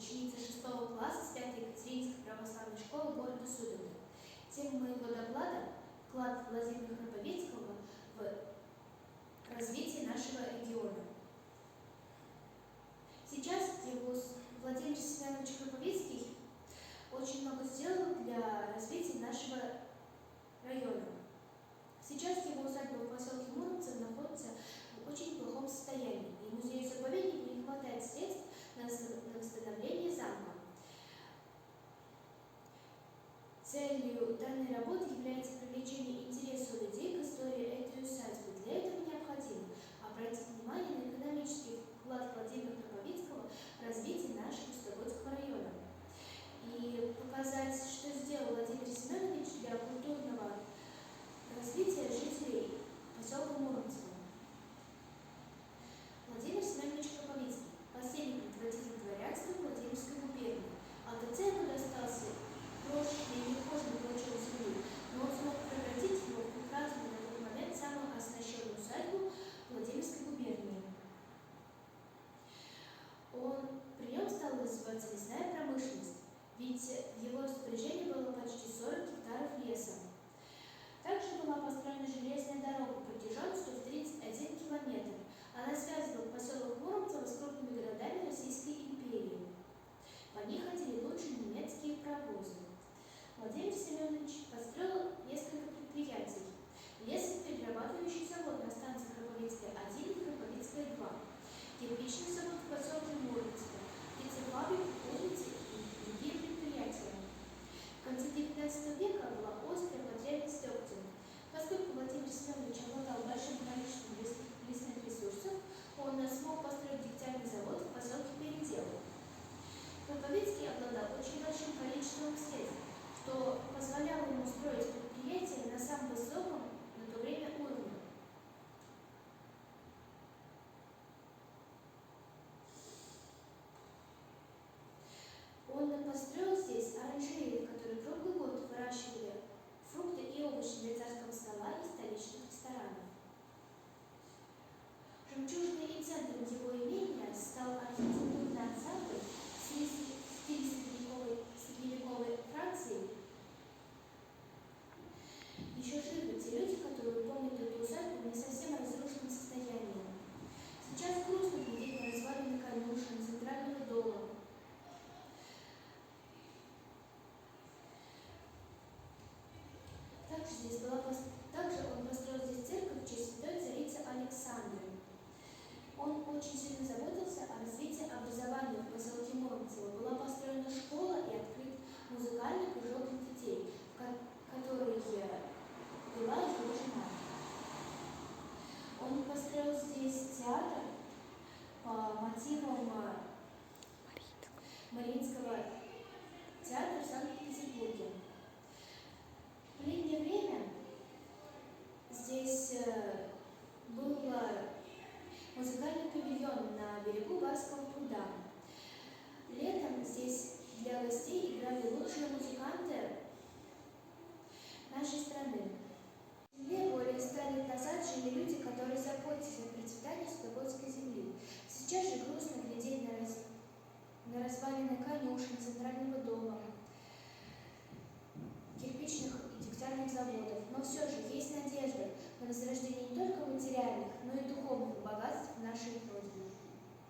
ученица 6 класса с 5-й Екатеринской православной школы города Суздали. Тема моего доклада – вклад Владимира Храповицкого в развитие нашего региона. Сейчас Владимир Семенович Храповицкий очень много сделал для развития нашего района. Сейчас его усадьба в поселке Муромцево находится в очень плохом состоянии, и музею-заповеднику не хватает средств на восстановление замка. Целью данной работы является привлечение интереса у людей к истории этой усадьбы. Для этого необходимо обратить внимание на экономический вклад Владимира Храповицкого в развитие нашего Слободского района и показать, что сделал Владимир Семенович для культурного развития жителей поселка Муромцево. Владимир Семенович Храповицкий – последний предводитель дворянства Владимирской губернии. От отца ему достался крошечный и нехоженный клочок земли, но он смог превратить его в прекрасную на тот момент самую оснащенную усадьбу Владимирской губернии. При нем стала развиваться лесная промышленность, ведь в его распоряжении было почти 40 гектаров леса. Также была построена железная дорога протяженностью в 31 километр. Она связывала поселок Муромцево с крупными городами Российской империи. По ней ходили лучшие немецкие паровозы. Владимир Семенович построил несколько предприятий. Лесоперерабатывающий завод на станции Храповицкая-1 и Храповицкая-2, кирпичный завод в поселке Муромцево, птицефабрика, кузницы и другие предприятия. В конце XIX века была острая потребность в дегте. Поскольку Владимир Семенович обладал большим количеством лесных ресурсов, он смог построить дегтярный завод в поселке Передел. Храповицкий обладал очень большим количеством средств, что позволяло ему строить предприятия на самом высоком на то время уровне. Он построил здесь оранжереи, в которых круглый год выращивали фрукты и овощи для царского стола и столичных ресторанов. Жемчужиной и центром его имения стал архитектурный ансамбль в стиле средневековой Франции. Еще живы те люди, которые помнят эту усадьбу в не совсем разрушенном состоянии. Сейчас грустно глядеть на развалины конюшен, центрального дома. Также он построил здесь церковь в честь святой царицы Александры. Он очень сильно заботился о развитии образования в поселке Муромцево. Была построена школа и открыт музыкальный кружок для детей, который вела его жена. Он построил здесь театр по мотивам Мариинского театра в Санкт-Петербурге. В летнее время здесь был музыкальный павильон на берегу Барского пруда. Летом здесь для гостей играли лучшие музыканты нашей страны. В земле более 100 лет назад жили люди, которые заботились о процветании Слободской земли. Сейчас же грустно глядеть на развалины конюшен, центрального дома, кирпичных и дегтярных заводов. Но все же есть надежда на возрождение не только материальных, но и духовных богатств